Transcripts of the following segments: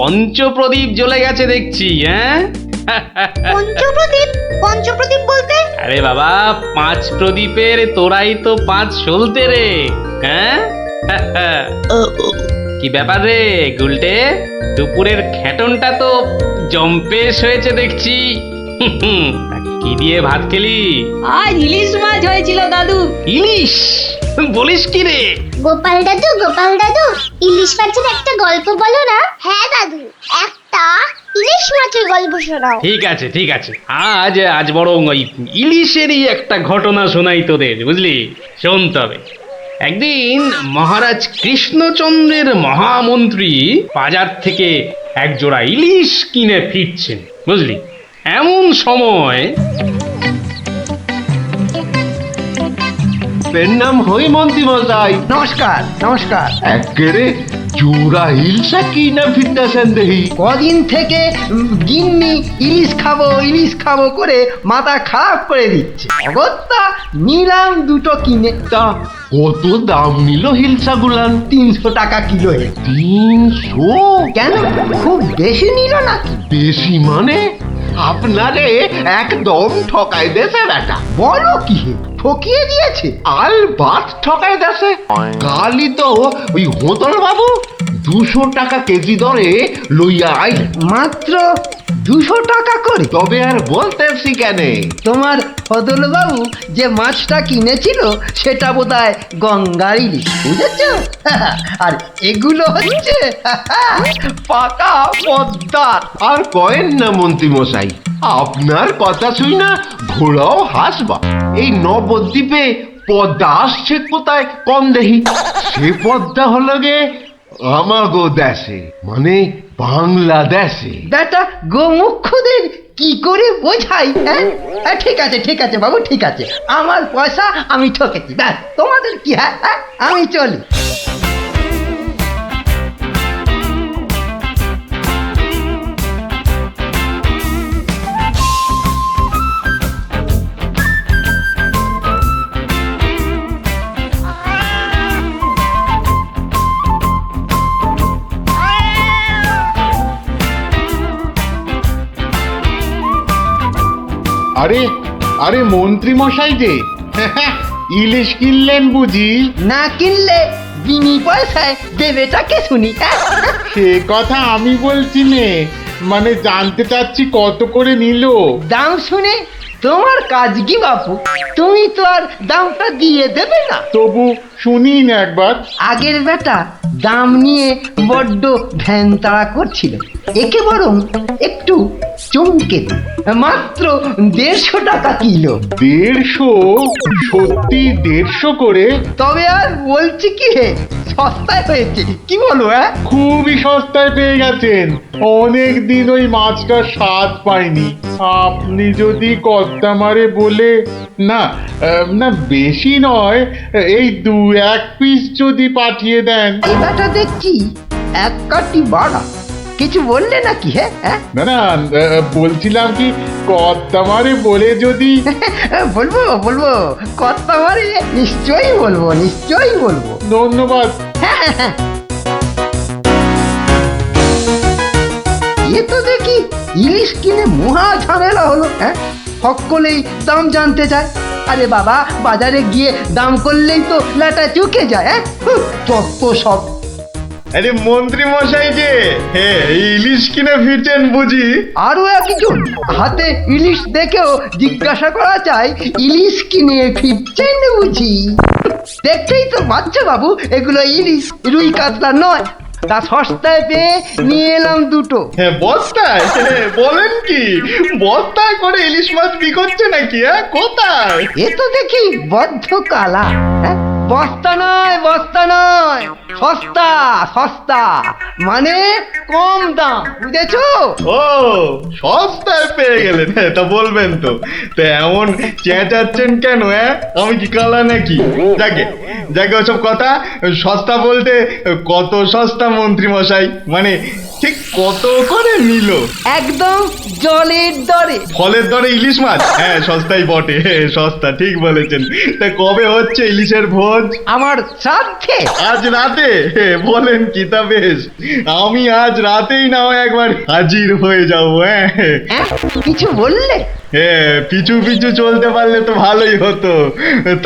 পঞ্চপ্রদীপ জ্বলে গেছে দেখছি। হ্যাঁ, পঞ্চপ্রদীপ? পঞ্চপ্রদীপ বলতে? আরে বাবা, 5 প্রদীপের তোরাই তো 5 সলতে রে। হ্যাঁ, কি ব্যাপার রে গুলটে, দুপুরের খেটনটা তো জম্পেশ হয়েছে দেখছি। কি দিয়ে ভাত খেলি? আজ ইলিশ মাছ হয়েছিল দাদু। ইলিশ? বলিস কি রে? গোপাল দাদু, গোপাল দাদু, ইলিশ মাছের একটা গল্প বলো না। হ্যাঁ দাদু, একটা ইলিশ মাছের গল্প শোনাও। ঠিক আছে ঠিক আছে, আজ বরং ওই ইলিশেরই একটা ঘটনা শোনাই তোদের, বুঝলি? শোন তবে। একদিন মহারাজ কৃষ্ণচন্দ্রের মহামন্ত্রী বাজার থেকে এক জোড়া ইলিশ কিনে ফিরছেন, বুঝলি? এমন সময় নাম হই মন্ত্রী মশাই। নমস্কার নমস্কার। একেরে জোড়া হিলসা কি না ফিরতেছেন দেখি। কদিন থেকে গিন্নি ইলিশ খাবো করে মাথা খারাপ করে দিচ্ছে। অগত্যা নিলাম দুটো কিনে। তা কত দাম নিল হিলসা গুলান? 300 টাকা কিলো। 300? কেন, খুব বেশি নিল নাকি? বেশি মানে? আপনারে একদম ঠকাই দেছে বেটা। বলো কি হে, ঠকিয়ে দিয়েছে? আল বাত ঠকাই দেছে। কালই তো ওই হোতল বাবু 200 টাকা কেজি দরে লইয়া আইল। মাত্র 200 টাকা করে? তবে আর বলতেছি কেন, তোমার ফদল বাবু যে মাছটা কিনেছিল সেটা বোধহয় গঙ্গার ইলিশ, বুঝেছ? আর এগুলো হচ্ছে পাকা পদ্মার। আর কয়েন না মন্ত্রী মশাই, আপনার কথা শুই না ঘোড়াও হাসবা। এই নবদ্বীপে পদ্মা আসছে কোথায় কম দেখি। সে পদ্মা হলো গে আমাগো দেশে, মানে বাংলাদেশে। বেটা গোমুখদের কি করে বোঝাই? ঠিক আছে বাবু, ঠিক আছে। আমার পয়সা আমি ঠকেছি, ব্যাস। তোমাদের কি? হ্যাঁ, আমি চলি। আরে আরে মন্ত্রী মশাই যে ইলিশ কিনলেন বুঝি? না কিনলে বিনি পয়সায় দেবেটাকে শুনি। সে কথা আমি বলছি নে, মানে জানতে চাচ্ছি কত করে নিল। দাম শুনে তোমার কাজ কি বাপু? তুমি তো আর দামটা দিয়ে দেবে না। তবু শুনি না একবার। আগের বেটা দাম নিয়ে বড্ড ভ্যান তাড়া করছিল, একে বরং একটু চমকে দিই। মাত্র 150 টাকা কিলো। 150? সত্যি 150 করে? তবে আর বলছি কি হে, সস্তায় হয়েছে, কি বলো? খুবই সস্তায় পেয়ে গেছেন। অনেক দিন ওই মাছটার স্বাদ পাইনি। আপনি যদি কর্তা মারে বলে না না বেশি নয়, এই 2-1 পিস যদি পাঠিয়ে দেন। এবারটা দেখছি এক কাটি বাড়া। কিছু বললে নাকি? হ্যাঁ, না না, বলছিলাম কি কর্তা মারে বলে যদি। বলবো কথা মারে, নিশ্চয়ই বলবো। ধন্যবাদ। এ তো দেখি ইলিশ কিনে মহা ঝামেলা হলো। সকলেই দাম জানতে চায়। আরে বাবা, বাজারে গিয়ে দাম করলেই তো লাটা চুকে যায়। যত সব। আরে মন্ত্রী মশাই যে ইলিশ কিনে ফিরছেন বুঝি? আরো একজন হাতে ইলিশ দেখেও জিজ্ঞাসা করা চাই, ইলিশ কিনে ফিরছেন বুঝি? দেখতেই তো বাচ্চা বাবু, এগুলো ইলিশ, রুই কাতলা নয়। তা সস্তায় পেয়ে নিয়ে এলাম দুটো। বস্তায়? বলেন কি, বস্তায় করে ইলিশ মাছ বিকোচ্ছে নাকি? কোথায়? এ তো দেখি বদ্ধ কালা। বস্তা নয়, সস্তা, মানে কম দাম, বুঝেছো? ও, সস্তায় পেয়ে গেলেন? তা বলবেন তো। তা এমন চেঁচাচ্ছেন কেন? আমি কি কালা নাকি? যাকে ওসব কথা। সস্তা বলতে কত সস্তা মন্ত্রী মশাই? মানে ঠিক কত করে নিল? একদম জলের দরে। ফলের দরে ইলিশ মাছ? সস্তাই বটে, সস্তা, ঠিক বলেছেন। তা কবে হচ্ছে ইলিশের ভোজ? রোজ আমার শ্রাদ্ধে? আজ রাতে বলেন কি? তা বেশ, আমি আজ রাতেই না হয় একবার হাজির হয়ে যাবো। হ্যাঁ হ্যাঁ, কিছু বললে? হ্যাঁ, পিছু পিছু চলতে পারলে তো ভালোই হতো।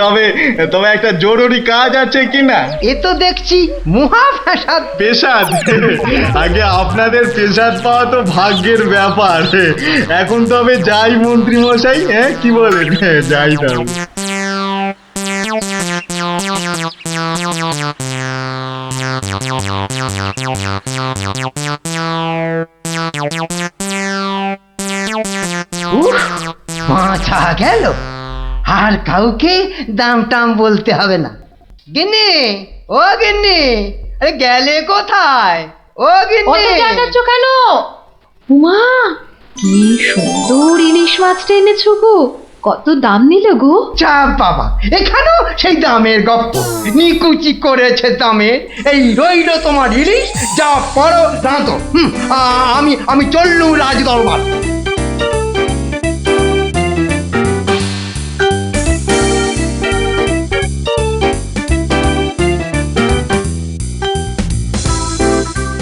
তবে তবে একটা জরুরি কাজ আছে কি না? এ তো দেখছি মহা ফ্যাসাদ। পেশাদ? আগে আপনাদের পেশাদ পাওয়া তো ভাগ্যের ব্যাপার। এখন তবে যাই মন্ত্রী মশাই, হ্যাঁ কি বলেন? হ্যাঁ যাই তবে। উফ, মাথা গেল। আর কাউকে দাম টাম বলতে হবে না। গিন্নি, ও গিন্নি, আরে গেলে কোথায়? ও গিন্নি, কেন? উমা, কি সুন্দর ইলিশ মাছটা এনেছো গো! কত দাম নিল গো? চাপ বাবা, এখানেও সেই দামের গপ্প। নিকুচি করেছে দামে। এই রইল তোমার ইলিশ, যা পড়ো রাঁধো। আমি চললুম রাজ দরবার।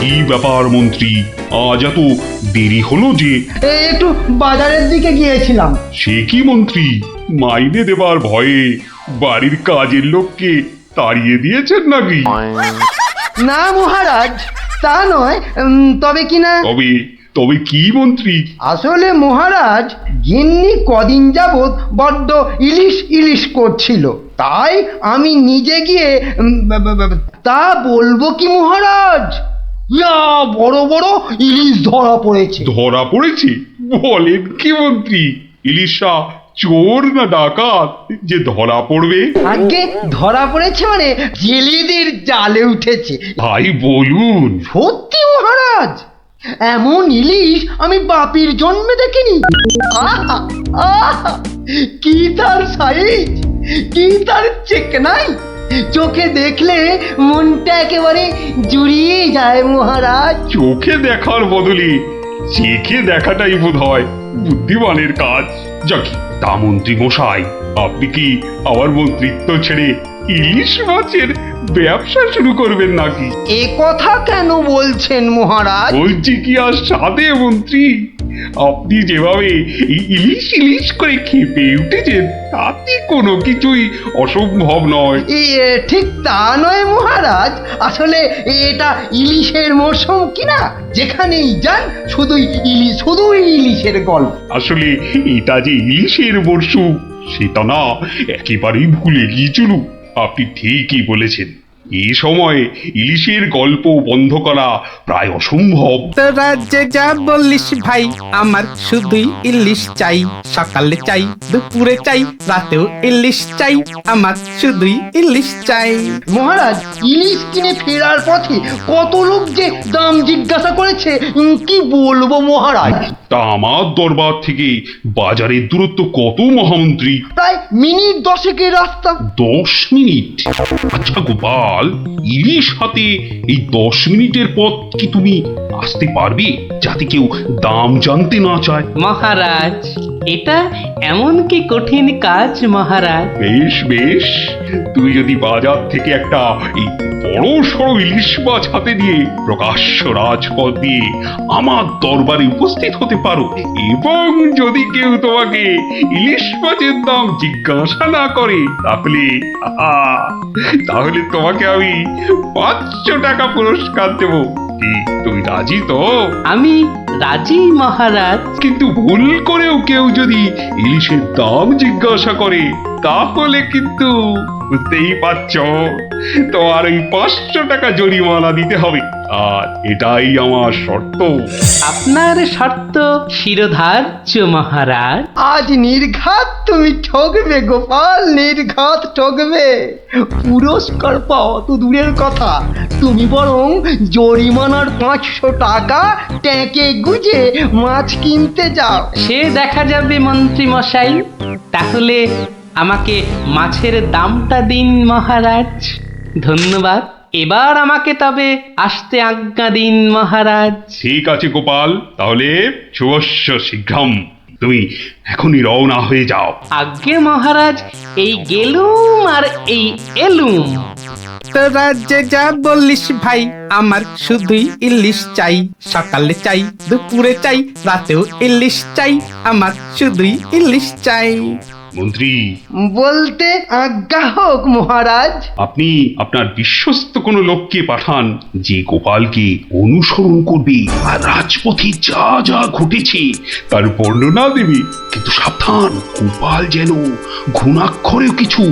কি ব্যাপার মন্ত্রী, আজ এত দেরি হলো যে? একটু বাজারের দিকে গিয়েছিলাম। সে কি মন্ত্রী, মাইনে দেবার ভয়ে বাড়ির কাজের লোককে তাড়িয়ে দিয়েছেন নাকি? না মহারাজ, তা নয়। তবে কি না, তবে তবে কি মন্ত্রী? আসলে মহারাজ, গিন্নি কদিন যাবৎ বড্ড ইলিশ ইলিশ করছিল, তাই আমি নিজে গিয়ে তা বলবো কি মহারাজ, ইয়া বড় বড় ইলিশ ধরা পড়েছে। ধরা পড়েছে? বলেন কি মন্ত্রী? ইলিশা চোর না ডাকাত যে ধরা পড়বে? আগে ধরা পড়েছে মানে জেলেদের জালে উঠেছে। ভাই বলুন। সত্যি মহারাজ, এমন ইলিশ আমি বাপির জন্মে দেখিনি। আহা, আহা, কি তার সাইজ, কি তার চেকনাই! চোখে দেখলে মনটা একেবারে জুড়িয়ে যায় মহারাজ। চোখে দেখার বদলে চেখে দেখাটাই বোধ হয় বুদ্ধিমানের কাজ। যাকি, তা মন্ত্রী মশাই, আপনি কি আবার মন্ত্রিত্ব ছেড়ে ইলিশ মাছের ব্যবসা শুরু করবেন নাকি? এ কথা কেন বলছেন মহারাজ? বলছি কি আর সাধে মন্ত্রী, আপনি যেভাবে এই ইলিশ ইলিশ করে খেপে উঠেছেন তাতে কোনো কিছুই অসম্ভব নয়। ঠিক তা নয় মহারাজ, আসলে এটা ইলিশের মরশুম কিনা, যেখানেই যান শুধুই ইলিশ, শুধুই ইলিশের গল্প। আসলে এটা যে ইলিশের মরশুম সেটা না একেবারেই ভুলে গিয়েছিল। আপনি ঠিকই বলেছেন, এই সময়ে ইলিশের গল্প বন্ধ করা প্রায় অসম্ভব। তো রাজ্যে যা বললিস ভাই, আমার শুধুই ইলিশ চাই। সকালে চাই, দুপুরে চাই, রাতেও ইলিশ চাই। আমার শুধুই ইলিশ চাই। মহারাজ, ইলিশ কিনে ফেরার পথে কত লোক যে দাম জিজ্ঞাসা করেছে, কি বলবো মহারাজ। তা আমার দরবার থেকে বাজারের দূরত্ব কত মহামন্ত্রী? প্রায় মিনিট 10 রাস্তা। 10 মিনিট? আচ্ছা গোপাল, ইলিশ হাতে এই 10 মিনিটের পথ কি তুমি আসতে পারবে, যাতে কেউ দাম জানতে না চায়? মহারাজ, এটা এমন কি কঠিন কাজ মহারাজ? বেশ বেশ, তুমি যদি বাজার থেকে একটা এই বড় সড়ো ইলিশ মাছ হাতে নিয়ে প্রকাশ্য রাজপথ দিয়ে আমার দরবারে উপস্থিত হতে পারো, এবং যদি কেউ তোমাকে ইলিশ মাছের দাম জিজ্ঞাসা না করে, তাহলে তাহলে তোমাকে আমি 500 টাকা পুরস্কার দেব। কি তুমি রাজি তো? আমি রাজি মহারাজ। কিন্তু ভুল করেও কেউ যদি ইলিশের দাম জিজ্ঞাসা করে, তাহলে কিন্তু বুঝতেই পারছ, তোমার ওই 500 টাকা জরিমানা দিতে হবে। আর এটাই আমার শর্ত। আপনার শর্ত শিরোধার্য মহারাজ। আজ নির্ঘাত তুমি ঠকবে গোপাল, নির্ঘাত ঠকবে। পুরস্কার পাওয়া তো দূরের কথা, তুমি বরং জরিমানার 500 টাকা ট্যাঁকে গুজে মাছ কিনতে যাও। সে দেখা যাবে মন্ত্রী মশাই। তাহলে আমাকে মাছের দামটা দিন মহারাজ। ধন্যবাদ। এবার আমাকে তবে আসতে আজ্ঞা দিন মহারাজ। ঠিক আছে গোপাল, তাহলে শুভস্য শীঘ্রম। তুমি এখনই রওনা হয়ে যাও। আজ্ঞে মহারাজ, এই গেলুম আর এই এলুম। তোরা যে যা বললিস ভাই, আমার শুধুই ইলিশ চাই। সকালে চাই, দুপুরে চাই, রাতেও ইলিশ চাই। আমার শুধুই ইলিশ চাই। মন্ত্রী, বলতে আজ্ঞা হোক মহারাজ। আপনি আপনার বিশ্বস্ত কোনো লোককে পাঠান যে গোপালকে অনুসরণ করবে আর রাজপথে যা যা ঘটেছে তার বর্ণনা দেবে। কিন্তু সাবধান, গোপাল যেন ঘুণাক্ষরেও কিছু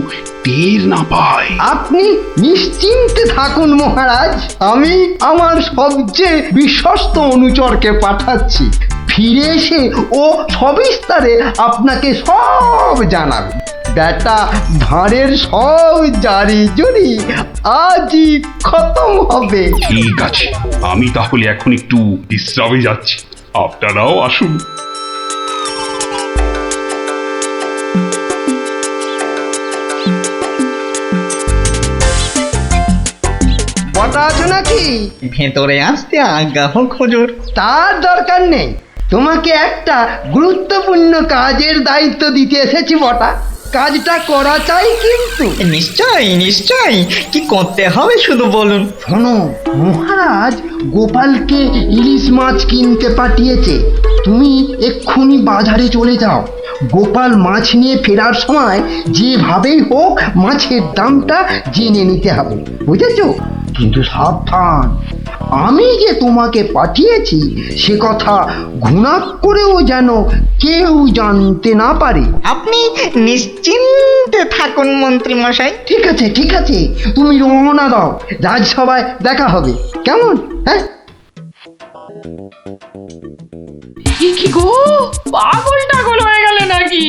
টের না পায়। আপনি নিশ্চিন্তে থাকুন মহারাজ, আমি আমার সবচেয়ে বিশ্বস্ত অনুচরকে পাঠাচ্ছি। ফিরে এসে ও সবিস্তারে আপনাকে সব জানাবে। বেটা ভাঁড়ের সব জারি জুরি আজই খতম হবে। ঠিক আছে, আমি তাহলে এখন একটু বিশ্রামে যাচ্ছি, আপনারাও আসুন। বটা আছো নাকি? ভেতরে আসতে আজ্ঞা হোক হুজুর। তার দরকার নেই, তোমাকে একটা গুরুত্বপূর্ণ কাজের দায়িত্ব দিতে এসেছি বটা। কাজটা করা চাই কিন্তু। নিশ্চয়ই নিশ্চয়ই, কি করতে হবে শুধু বলুন। শোনো, মহারাজ গোপালকে ইলিশ মাছ কিনতে পাঠিয়েছে। তুমি এক্ষুনি বাজারে চলে যাও। গোপাল মাছ নিয়ে ফেরার সময় যেভাবেই হোক মাছের দামটা জেনে নিতে হবে, বুঝেছো? কিন্তু সাবধান, আমি যে তোমাকে পাঠিয়েছি সে কথা ঘুণাক্ষরেও যেন কেউ জানতে না পারে। আপনি নিশ্চিন্তে থাকুন মন্ত্রী মশাই। ঠিক আছে ঠিক আছে, তুমি রওনা দাও, রাজসভায় দেখা হবে, কেমন? হ্যাঁ, কি গো, পাগল টাগল হয়ে গেলে নাকি?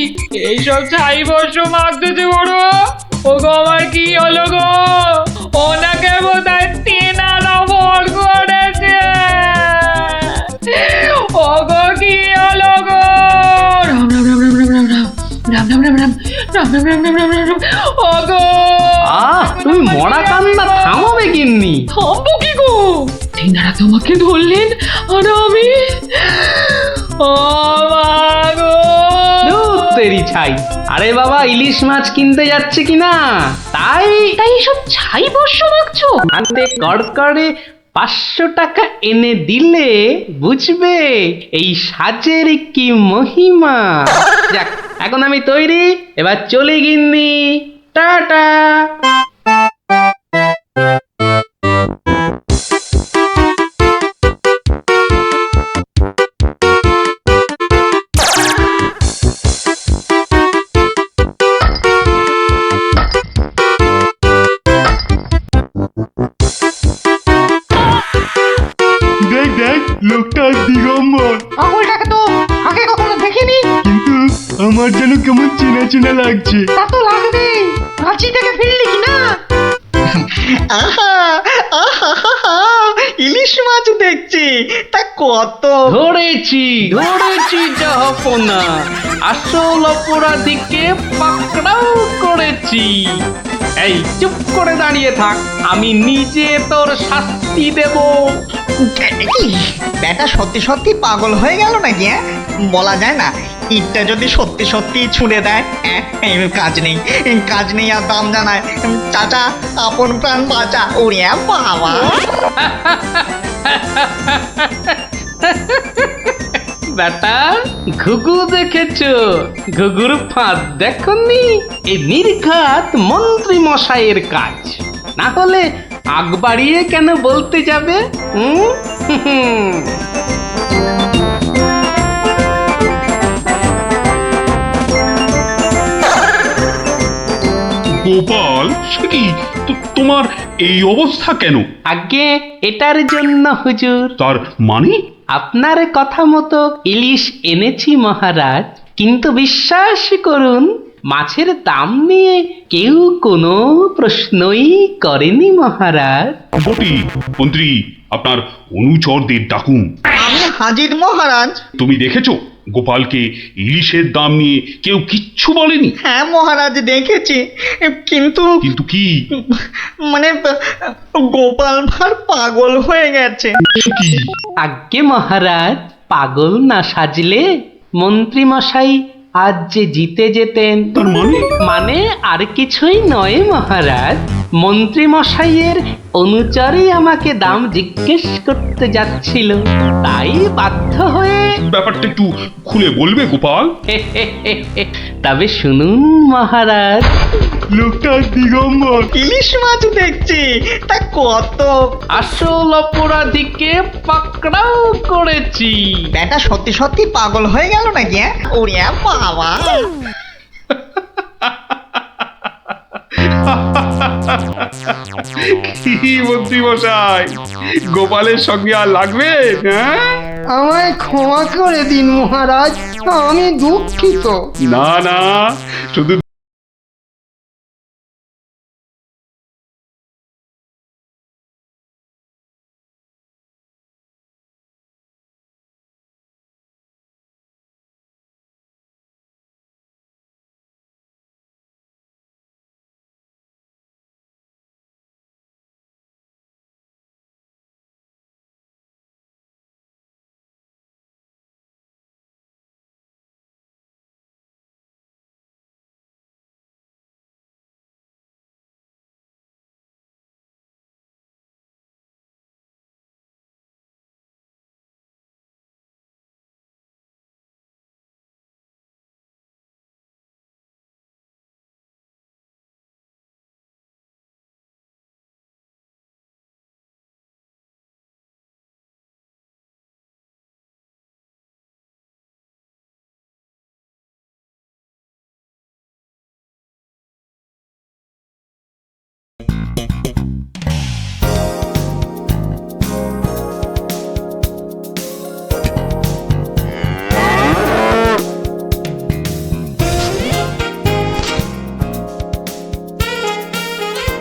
এইসব ছাই বর্ষ মাখতেছে বড়। ও গো, আমার কি হলো গো? ওনাকে বোধহয় তেনারা ভর করেছে। ও গো, কি হলো গো? রাম রাম রাম রাম রাম রাম রাম রাম রাম রাম রাম রাম রাম রাম রাম। ও গো, তুমি মরা কান্না থামাবে গিন্নি? থামবো কি গো? তেনারা তোমাকে ধরলেন আর আমি, ও মা গো। ধুর তেরি ছাই। আরে বাবা, ইলিশ মাছ কিনতে যাচ্ছে কিনা, তাই তাই সব ছাই বর্ষ মাখছো? হাতে কড়কড়ে 500 টাকা এনে দিলে বুঝবে এই সাজের কি মহিমা। যাক, এখন আমি তৈরি, এবার চলি গিন্নি, টাটা। দেখ দেখ, লোকটা দিগম্বর, পাগলটাকে তো আগে কখনো দেখিনি। কিন্তু আমার যেন কেমন চেনা চেনা লাগছে। তা তো লাগবেই, রাঁচি থেকে ফিরলি কি না? আহা আহা, ইলিশ মাছ দেখছি, তা কত? ধরেছি ধরেছি জাহাপনা, আসল অপরাধীকে পাকড়াও করেছি। এই চুপ করে দাঁড়িয়ে থাক, আমি নিজে তোর শাস্তি দেব। কি বেটা সত্যি সত্যি পাগল হয়ে গেল নাকি? বলা যায় না, ইটটা যদি সত্যি সত্যি ছুঁড়ে দেয়, এই কাজ নেই আর দাম জানায়। চাচা, আপন প্রাণ বাঁচা। ওরে বাবা, বেটা, ঘুঘু দেখেছো? ঘুঘুর ফাঁদ দেখনি? এই নির্ঘাত মন্ত্রী মশাইয়ের কাজ, না হলে আগ বাড়িয়ে কেন বলতে যাবে? গোপাল, সে কি তোমার এই অবস্থা কেন? আগে এটার জন্য হুজুর, তার মানে? আপনার কথা মতো ইলিশ এনেছি মহারাজ, কিন্তু বিশ্বাস করুন মাছের দাম নিয়ে কেউ কোনো প্রশ্নই করেনি মহারাজ। বটি, মন্ত্রী, আপনার অনুচরদের ডাকুন। আমি হাজির মহারাজ। তুমি দেখেছো গোপালকে ইলিশের দাম নিয়ে কেউ কিচ্ছু বলেনি? হ্যাঁ মহারাজ, দেখেছি, কিন্তু কিন্তু কি? মানে গোপাল ভাঁড় পাগল হয়ে গেছে। সে কি? আজ্ঞে মহারাজ, পাগল না সাজলে মন্ত্রী মশাই আজ যে জিতে যেতেন। তার মানে? মানে আর কিছুই নয় মহারাজ, মন্ত্রী মশাইয়ের অনুচরই আমাকে দাম জিজ্ঞেস করতে যাচ্ছিল, তাই বাধ্য হয়ে ব্যাপারটা একটু খুলে বলবে গোপাল? তবে শুনুন মহারাজ, লোকটা দিগম্বর। ইলিশ মাছ দেখছি, তা কত? আসল অপরাধীকে পাকড়াও করেছি। ব্যাটা সত্যি সত্যি পাগল হয়ে গেল নাকি? ওরে বাবা! কি মন্ত্রী মশাই, গোপালের সঙ্গে আর লাগবে? হ্যাঁ, আমায় ক্ষমা করে দিন মহারাজ, আমি দুঃখিত। না না, শুধু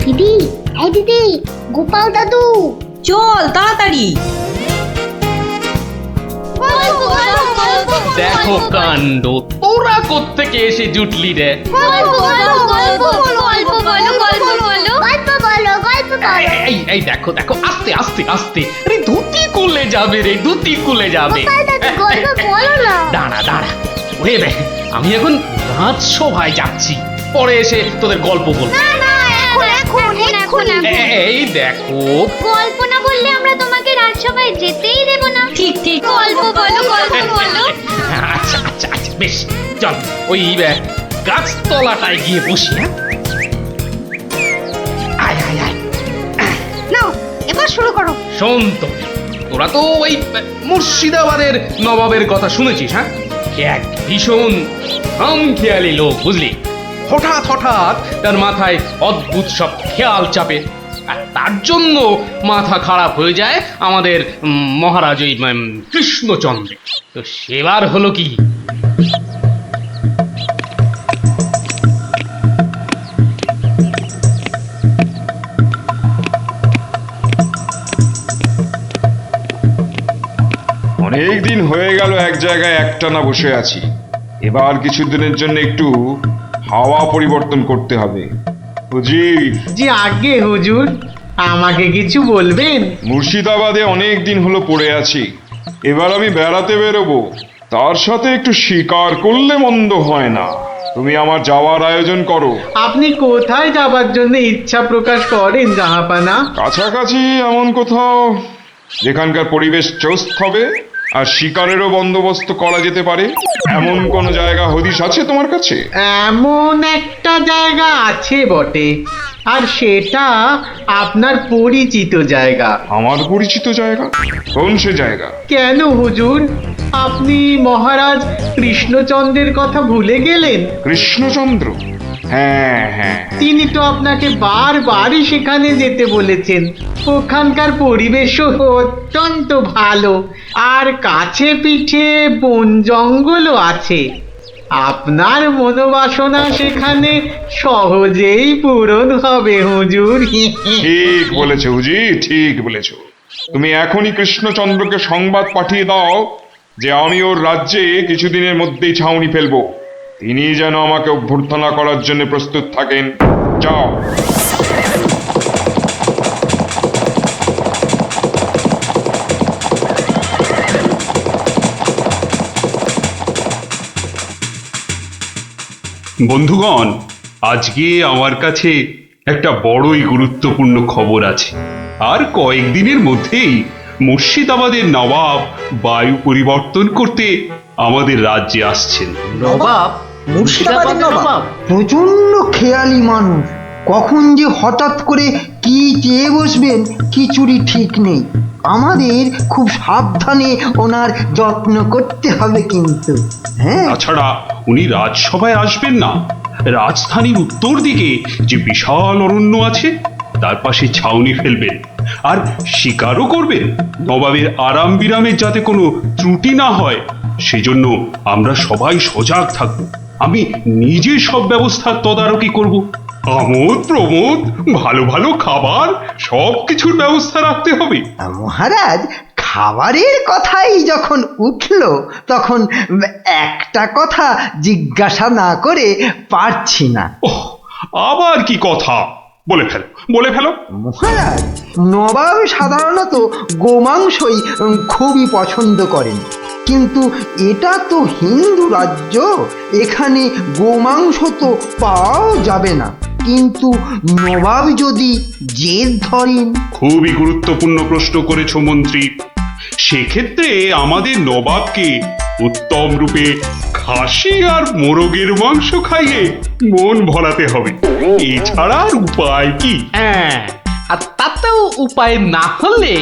দিদি, এই দিদি, গোপাল দাদু, চল তাড়াতাড়ি। গল্প গল্প গল্প দেখো কাণ্ড, তোরা কোত্থেকে এসে জুটলি রে? গল্প গল্প গল্প গল্প বলো গল্প বলো গল্প বলো গল্প বলো। এই দেখো দেখো, আস্তে আস্তে আস্তে, আরে ধুতি খুলে যাবে রে, ধুতি খুলে যাবে। গোপাল দাদু গল্প বলো না। দাঁড়া দাঁড়া, ওরে রে, আমি এখন রাজসভায় যাচ্ছি, পরে এসে তোদের গল্প বলবো। না না, এখন এই দেখো, গল্প না বললে আমরা তোমাকে রাজসভায় যেতেই দেব না। ঠিক ঠিক। গল্প বলো গল্প বলো। আচ্ছা আচ্ছা আচ্ছা, বেশ, চল ওই গাছতলাটায় গিয়ে বসি। হ্যাঁ, আয় আয় আয়। নাও এবার শুরু করো। শোন তো, তোরা তো ওই মুর্শিদাবাদের নবাবের কথা শুনেছিস? হ্যাঁ, এক ভীষণ খামখেয়ালি লোক, বুঝলি? হঠাৎ হঠাৎ তার মাথায় অদ্ভুত সব খেয়াল চাপে, আর তার জন্য মাথা খারাপ হয়ে যায় আমাদের মহারাজ ওই কৃষ্ণচন্দ্র। তো সেবার হলো কি, অনেক দিন হয়ে গেল এক জায়গায় একটানা বসে আছি। এবার কিছুদিনের জন্য একটু হাওয়া পরিবর্তন করতে হবে। হুজির, জি আগে হুজুর, আমাকে কিছু বলবেন? মুর্শিদাবাদে অনেক দিন হলো পড়ে আছি, এবার আমি বেড়াতে বেরোবো, তার সাথে একটু শিকার করলে মন্দ হয় না। তুমি আমার যাওয়ার আয়োজন করো। আপনি কোথায় যাবার জন্য ইচ্ছা প্রকাশ করেন জাহাপানা? কাছাকাছি এমন কোথাও যেখানকার পরিবেশ চৌস্ত হবে আর শিকারেরও বন্দোবস্ত করা যেতে পারে, এমন কোন জায়গা হদিশ আছে তোমার কাছে? এমন একটা জায়গা আছে বটে, আর সেটা আপনার পরিচিত জায়গা। আমার পরিচিত জায়গা? কোন সে জায়গা? কেন হুজুর, আপনি মহারাজ কৃষ্ণচন্দ্রের কথা ভুলে গেলেন? কৃষ্ণচন্দ্র? হ্যাঁ হ্যাঁ, তিনি তো আপনাকে বারবারই সেখানে যেতে বলেছেন। ওখানকার পরিবেশও অত্যন্ত ভালো, আর কাছে পিঠে বন জঙ্গলও আছে। আপনার মনোবাসনা সেখানে সহজেই পূরণ হবে হুজুর। ঠিক বলেছো হুজি, ঠিক বলেছো। তুমি এখনই কৃষ্ণচন্দ্রকে সংবাদ পাঠিয়ে দাও যে আমি ওর রাজ্যে কিছুদিনের মধ্যেই ছাউনি ফেলবো, তিনি যেন আমাকে অভ্যর্থনা করার জন্য প্রস্তুত থাকেন। যাও। বন্ধুগণ, আজকে আমার কাছে একটা বড়ই গুরুত্বপূর্ণ খবর আছে। আর কয়েকদিনের মধ্যেই মুর্শিদাবাদের নবাব বায়ু পরিবর্তন করতে আমাদের রাজ্যে আসছেন। নবাব? মুর্শিদাবাদের নবাব? প্রচন্ড খেয়ালি মানুষ, কখন যে হঠাৎ করে কি চেয়ে বসবেন কিছুরই ঠিক নেই। আমাদের খুব সাবধানে ওনার যত্ন করতে হবে কিন্তু। হ্যাঁ, তাছাড়া উনি রাজসভায় আসবেন না, রাজধানীর উত্তর দিকে যে বিশাল অরণ্য আছে তার পাশে ছাউনি ফেলবেন আর শিকারও করবেন। নবাবের আরাম বিরামের যাতে কোনো ত্রুটি না হয় সেজন্য আমরা সবাই সজাগ থাকব। আমি নিজে সব ব্যবস্থার তদারকি করব। আমোদ প্রমোদ, ভালো ভালো খাবার, সব কিছুর ব্যবস্থা রাখতে হবে। মহারাজ, খাবারের কথাই যখন উঠল তখন একটা কথা জিজ্ঞাসা না করে পারছি না। ওহ, আবার কি কথা? বলে ফেলো, বলে ফেলো। মহারাজ, নবাব সাধারণত গোমাংসই খুবই পছন্দ করেন, কিন্তু এটা তো হিন্দু রাজ্য, এখানে গোমাংস তো পাওয়াও যাবে না। কিন্তু নবাব যদি জেদ ধরেন। খুবই গুরুত্বপূর্ণ প্রশ্ন করেছ মন্ত্রী। সেক্ষেত্রে আমাদের নবাবকে উত্তম রূপে খাসি আর মোরগের মাংস খাইয়ে মন ভরাতে হবে। এছাড়া আর উপায় কি? হ্যাঁ, আর তাতেও উপায় না হলে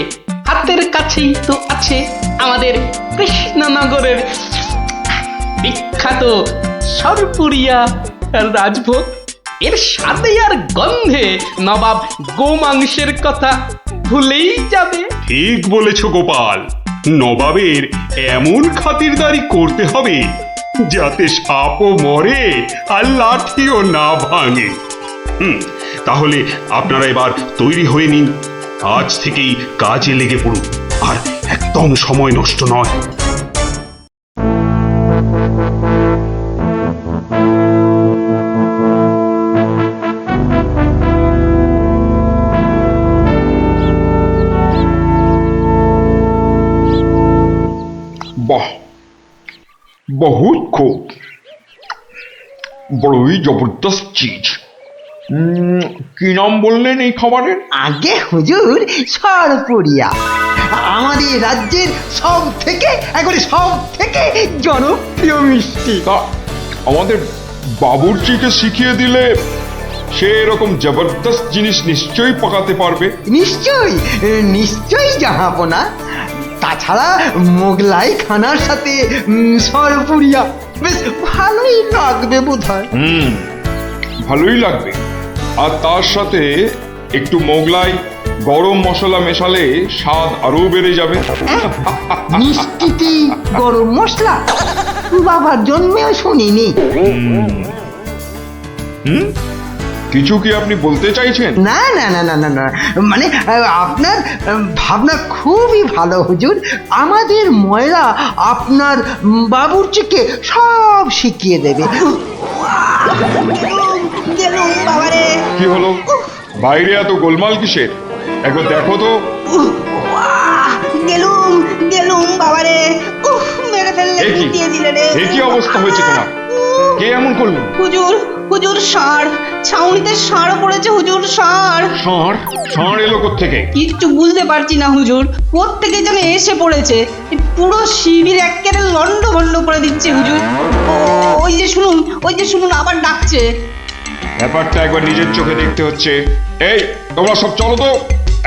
হাতের কাছেই তো আছে আমাদের কৃষ্ণনগরের বিখ্যাত সরপুরিয়া রাজভোগ। এর স্বাদে আর গন্ধে নবাব গোমাংসের কথা ভুলেই যাবে। ঠিক বলেছ গোপাল, নবাবের এমন খাতিরদারি করতে হবে যাতে সাপও মরে আর লাঠিও না ভাঙে। তাহলে আপনারা এবার তৈরি হয়ে নিন, আজ থেকেই কাজে লেগে পড়ুন, আর একদম সময় নষ্ট নয়। বাহ, বহুত খুব, বড়ই জবরদস্ত চিজ। কি নাম বললেন এই খাবারের? আগে হুজুর, সরপুরিয়া আমাদের রাজ্যের সব থেকে জনপ্রিয় মিষ্টি। তা আমাদের বাবুর্চিকে শিখিয়ে দিলে সে এরকম জবরদস্ত জিনিস নিশ্চয়ই পাকাতে পারবে। নিশ্চয়ই জাহাপনা। তাছাড়া মোগলাই খানার সাথে সরপুরিয়া বেশ ভালোই লাগবে বোধহয়। ভালোই লাগবে, আর তার সাথে একটু মোগলাই গরম মশলা মেশালে স্বাদ আরো বেড়ে যাবে। মিষ্টিতে গরম মশলা? বাবার জন্মেও শুনিনি। কিছু কি আপনি বলতে চাইছেন? না না না না না না, মানে আপনার ভাবনা খুবই ভালো হুজুর। আমাদের ময়রা আপনার বাবুর্চিকে সব শিখিয়ে দেবে। কি হলো, বাইরে এত গোলমাল কিসের? একবার দেখো তো। গেলুম বাবারে, মেরে ফেললে, দিয়ে দিলে রে। এ কি অবস্থা হয়েছে তোমার? কে এমন করলো? হুজুর ষাঁড়, ছাউনিতে ষাঁড় পড়েছে হুজুর, ষাঁড়। ষাঁড় এলো কোত্থেকে? কিচ্ছু বুঝতে পারছি না হুজুর, কোত্থেকে যেন এসে পড়েছে। পুরো শিবির একেবারে লন্ডভন্ড করে দিচ্ছে হুজুর। ওই যে শুনুন আবার ডাকছে। ব্যাপারটা একবার নিজের চোখে দেখতে হচ্ছে। এই তোমরা সব চলো তো,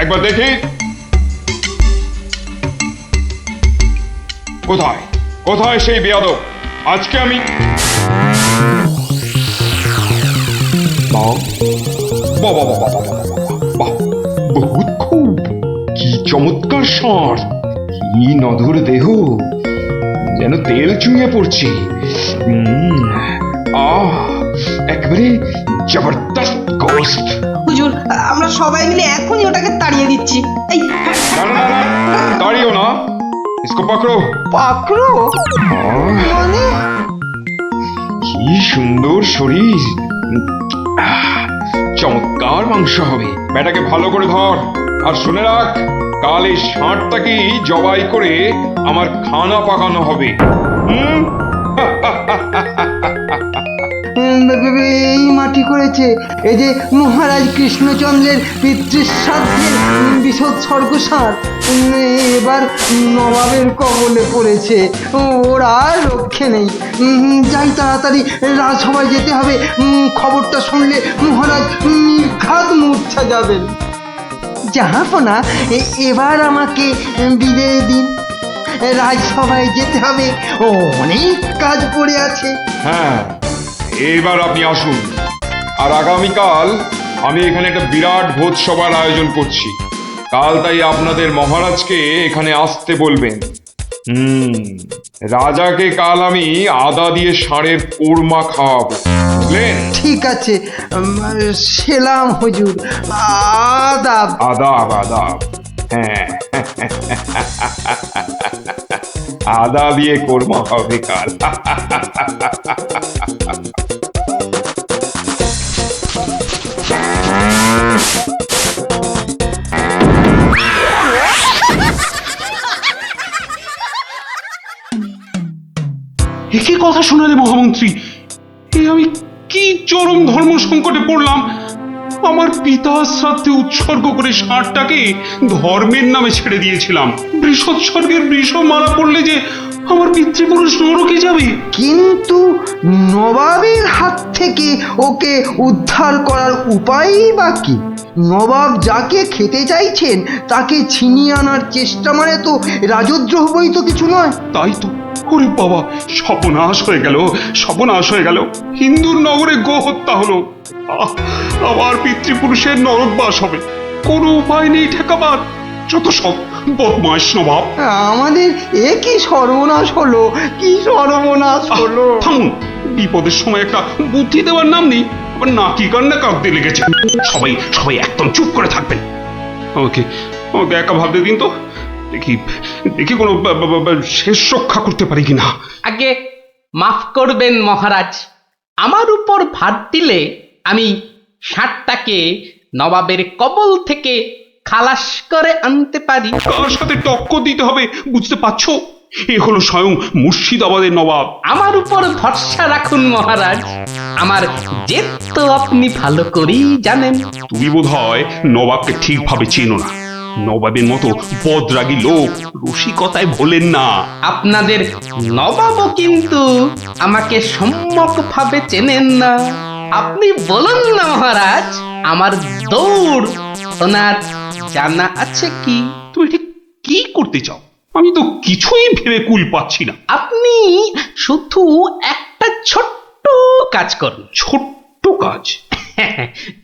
একবার দেখি। কোথায় সেই বেয়াদব? আজকে আমি বহুত খুব, কি চমৎকার ষাঁড়, কি নধুর দেহ, যেন তেল চুইয়ে পড়ছে। একেবারে জবরদস্ত গোস্ত। হুজুর, আমরা সবাই মিলে এখনই ওটাকে তাড়িয়ে দিচ্ছি। এই না, তাড়িও না, इसको पकड़ो। মানে কি সুন্দর শরীর, চমৎকার মাংস হবে। বেটাকে ভালো করে ধর, আর শুনে রাখ, কাল এই ষাঁড়টাকেই জবাই করে আমার খানা পাকানো হবে। করেছে। এই যে মহারাজ কৃষ্ণচন্দ্রের পিতৃশ্রাদ্ধের বিসর্গসার এবার নবাবের কবলে পড়েছে। ওর আর রক্ষে নেই। যাই তাড়াতাড়ি রাজসভায় যেতে হবে। খবরটা শুনলে মহারাজ নির্ঘাত মূর্ছা যাবেন। জাহাপনা, এবার আমাকে বিদায় দিন। রাজসভায় যেতে হবে, অনেক কাজ পড়ে আছে। হ্যাঁ, এবার আপনি আসুন। আর আগামীকাল আমি এখানে একটা বিরাট ভোজসভার আয়োজন করছি। কাল তাই আপনাদের মহারাজকে এখানে আসতে বলবেন। রাজাকে কাল আমি আদা দিয়ে ষাঁড়ের কোরমা খাওয়াবো, বুঝলেন? ঠিক আছে, সেলাম হুজুর। আদাব। আদাব আদাব। হ্যাঁ, আদা দিয়ে কোরমা হবে কাল। একই কথা শোনালে মহামন্ত্রী, এ আমি কি চরম ধর্ম সংকটে পড়লাম। আমার পিতা শ্রাদ্ধে উৎসর্গ করে ষাঁড়টাকে ধর্মের নামে ছেড়ে দিয়েছিলাম। বৃষোৎসর্গের বৃষ মারা পড়লে যে আমার পিতৃপুরুষ নরকে যাবে। কিন্তু নবাবের হাত থেকে ওকে উদ্ধার করার উপায়ই বা কি? নবাব যাকে খেতে চাইছেন তাকে ছিনিয়ে আনার চেষ্টা মানে তো রাজদ্রোহ বই তো কিছু নয়। তাই তো। ওরে বাবা, সর্বনাশ হয়ে গেল, সর্বনাশ হয়ে গেল। হিন্দুর নগরে গো হত্যা হলো। আমার পিতৃপুরুষের নরকবাস হবে। কোনো উপায় নেই ঠেকাবার। যত সব বদমাশ নবাব। আমাদের এ কি সর্বনাশ হলো, কি সর্বনাশ হলো! থামুন, বিপদের সময় একটা বুদ্ধি দেওয়ার নাম নেই। আবার নাকি কান্না কাঁদতে লেগেছে। সবাই সবাই একদম চুপ করে থাকবেন। আমাকে আমাকে একা ভাবতে দিন তো, দেখি দেখি কোনো শেষ রক্ষা করতে পারি কিনা। আগে মাফ করবেন মহারাজ, আমার উপর ভার দিলে আমি ষাঁড়টাকে নবাবের কবল থেকে খালাস করে আনতে পারি। কার সাথে টক্কর দিতে হবে বুঝতে পারছো? এ হলো স্বয়ং মুর্শিদাবাদের নবাব। আমার উপর ভরসা রাখুন মহারাজ, আমার জেদ তো আপনি ভালো করেই জানেন। তুমি বোধহয় নবাবকে ঠিকভাবে চেনো না। নবাবের মতো বদরাগী লোক রসিকতায় ভোলেন না। আপনাদের নবাবও কিন্তু আমাকে সম্যকভাবে চেনেন না। আপনি বলুন না মহারাজ, আমার দৌড় ওনার জানা আছে কি? তুমি ঠিক কি করতে চাও? আমি তো কিছুই ভেবে কুল পাচ্ছি না। আপনি শুধু একটা ছোট্ট কাজ করুন। ছোট্ট কাজ?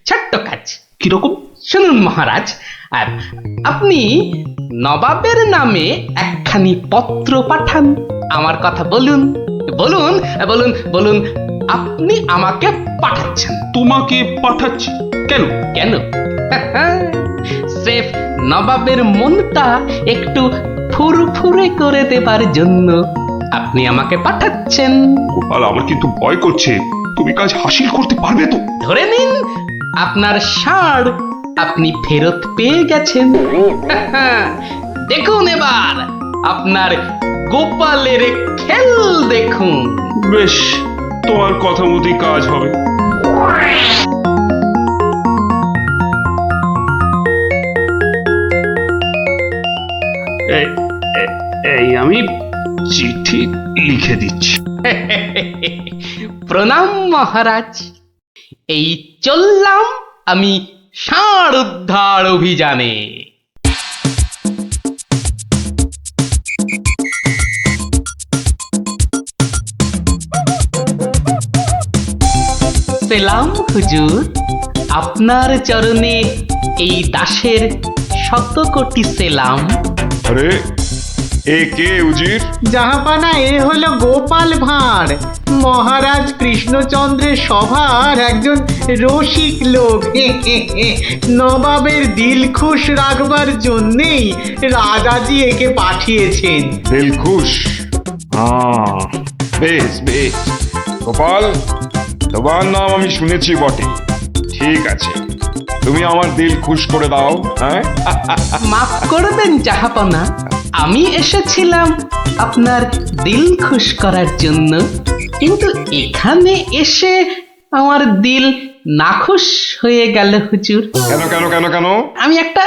ছোট্ট কাজ কিরকম? শুনুন মহারাজ, আর আপনি নবাবের নামে একখানি পত্র পাঠান। আমার কথা বলুন বলুন বলুন বলুন, আপনি আমাকে পাঠাচ্ছেন। তোমাকে পাঠাচ্ছি? কেন কেন? স্রেফ নবাবের মনটা একটু ফুরফুরে করে দেবার জন্য আপনি আমাকে পাঠাচ্ছেন। গোপাল, আমার কিন্তু ভয় করছে। তুমি কাজ হাসিল করতে পারবে তো? ধরে নিন আপনার ষাঁড় আপনি ফেরত পেয়ে গেছেন। দেখুন এবার আপনার গোপালের খেল দেখুন। বেশ, তোমার কথা মতোই কাজ হবে। এই আমি চিঠি লিখে দিচ্ছি। প্রণাম মহারাজ, এই চললাম আমি ষাঁড় উদ্ধার অভিযানে। সেলাম হুজুর, আপনার চরণে এই দাসের শত কোটি সেলাম। আরে, এ কে উজির? জাহাপানা, এ হলো গোপাল ভাঁড়, মহারাজ কৃষ্ণচন্দ্রের সভার একজন রসিক লোক। নবাবের দিল খুশ রাখবার জন্যেই রাজাজি একে পাঠিয়েছেন। দিলখুশ? বেশ বেশ। গোপাল, তোমার নাম আমি শুনেছি বটে। ঠিক আছে, তুমি আমার দিল খুশ করে দাও। হ্যাঁ, মাফ করবেন জাহাপনা, আমি এসেছিলাম আপনার দিল খুশ করার জন্য, কিন্তু এখানে এসে আমার দিল নাখুশ হয়ে গেল হুজুর। কেন কেন কেন কেন? আমি একটা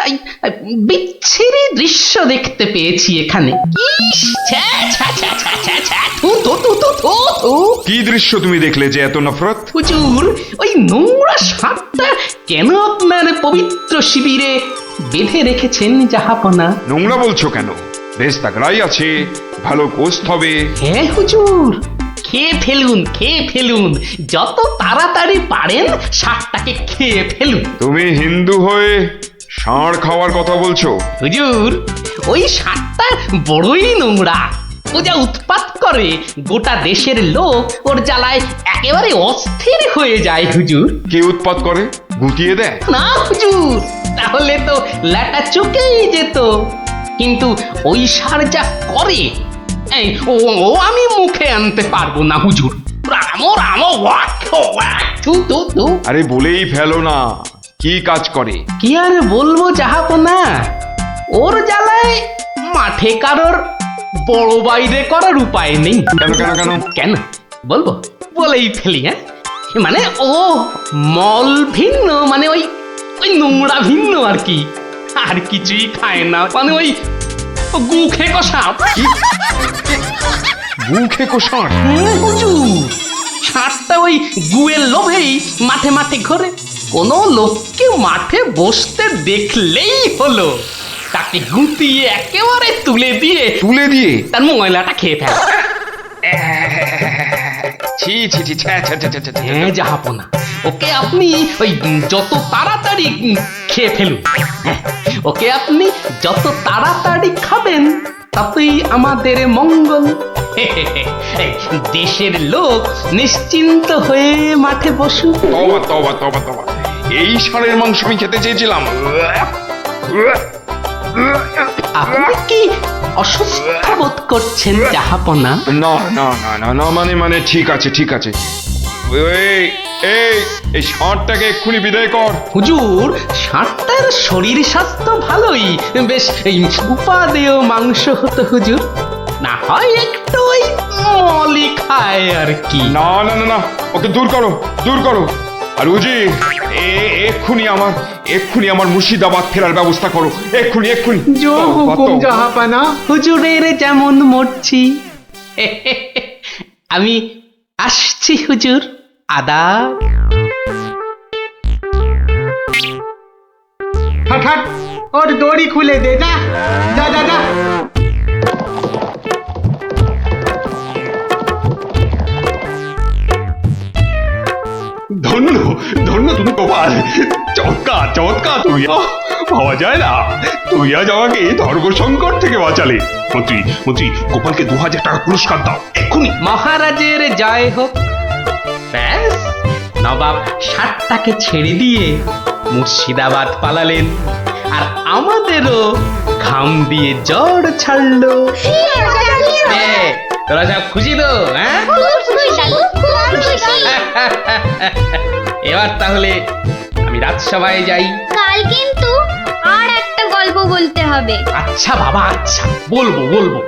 বিচ্ছিরি দৃশ্য দেখতে পেয়েছি এখানে। ইস, ছ্যা, ছ্যা, ছ্যা, ছ্যা, ছ্যা, ছ্যা, থু, থু, থু, থু, থু, থু। কি দৃশ্য তুমি দেখলে যে এত নফরত? হুজুর, ওই নোংরা সাপটা কেন আপনার পবিত্র শিবিরে বেঁধে রেখেছেন জাহাপনা? নোংরা বলছো কেন? বেশ তাগড়াই আছে, ভালো গোস্ত হবে। হ্যাঁ হুজুর, খেয়ে ফেলুন, খেয়ে ফেলুন, যত তাড়াতাড়ি পারেন সাপটাকে খেয়ে ফেলুন। তুমি হিন্দু হয়ে ষাঁড় খাওয়ার কথা বলছো? হুজুর, ওই সাপটা বড়ই নোংরা। ও যা উৎপাত করে, গোটা দেশের লোক ওর জ্বালায় একেবারে অস্থির হয়ে যায় হুজুর। কে উৎপাত করে? গুটিয়ে দেয়? না হুজুর, তাহলে তো ল্যাটা চুকেই যেত। কিন্তু ওই সার যা করে, এই ও ও আমি মুখে আনতে পারবো না হুজুর। রাম রাম ওয়াক ওয়াক, থু থু থু। আরে বলেই ফেলো না, কি কাজ করে? কি আর বলবো জাহাপনা, ওর জ্বালায় মাঠে কারোর বড় বাইরে করার উপায় নেই। কেন কেন কেন? কেন বলবো? বলেই ফেলি। হ্যাঁ, মানে ও মল ভিন্ন, মানে ওই ওই নোংরা ভিন্ন আর কি। আর কিছুই খায় না, মানে ওই গু খেকো সাপ। গু খেকো ষাঁড়? হুজুর, ষাঁড়টা ওই গুয়ের লোভেই মাঠে মাঠে ঘোরে। কোনো লোককে মাঠে বসতে দেখলেই হলো তাকে গুটিয়ে একেবারে তুলে দিয়ে তার ময়লাটা খেয়ে ফেলে। ছি ছি ছি, ছ্যা, ছ্যা, ছ্যা, ছ্যা, ছ্যা, ছ্যা। হ্যাঁ জাহাপনা, ওকে আপনি ওই যত তাড়াতাড়ি খেয়ে ফেলুন। হ্যাঁ, ওকে আপনি যত তাড়াতাড়ি খাবেন ততই আমাদের মঙ্গল। এই দেশের লোক নিশ্চিন্ত হয়ে মাঠে বসুক। তবা তবা তবা তবা, এই ষাঁড়ের মাংস আমি খেতে চেয়েছিলাম। আপনি কি অসুস্থ বোধ করছেন জাহাপনা? না না না না না, মানে ঠিক আছে ঠিক আছে। এই এই এই ষাঁড়টাকে এক্ষুনি বিদায় কর। হুজুর, ষাঁড়টার শরীর স্বাস্থ্য ভালোই, বেশ এই উপাদেয় মাংস হতো হুজুর। না হয় একটু ওই মলি খায় আর কি। না না না না, ওকে দূর করো দূর করো। আর উজি, এক্ষুনি আমার মুর্শিদাবাদ ফেরার ব্যবস্থা করো, এক্ষুনি এক্ষুনি। জো হুকুম জাহাপানা। হুজুরের যেমন মরছি। আমি আসছি হুজুর, আদাব। হট হট, ওর দড়ি খুলে দে, যা যা যা যা। ধন্য ধন্য তুমি গোপাল, চমৎকার চমৎকার তুমি। ভাবা যায় না, তুই আজ আমাকে ধর্ম সংকট থেকে বাঁচালে। মন্ত্রী মন্ত্রী, গোপালকে 2000 টাকা পুরস্কার দাও এক্ষুনি। মহারাজের জয় হোক। ব্যাস, নবাব ষাটটাকে ছেড়ে দিয়ে মুর্শিদাবাদ পালালেন, আর আমাদেরও ঘাম দিয়ে জ্বর ছাড়লো। তোরা সব খুশি তো? হ্যাঁ, এবার তাহলে আমি রাজসভায় যাই। কাল কিন্তু আর একটা গল্প বলতে হবে। আচ্ছা বাবা, আচ্ছা বলবো বলবো।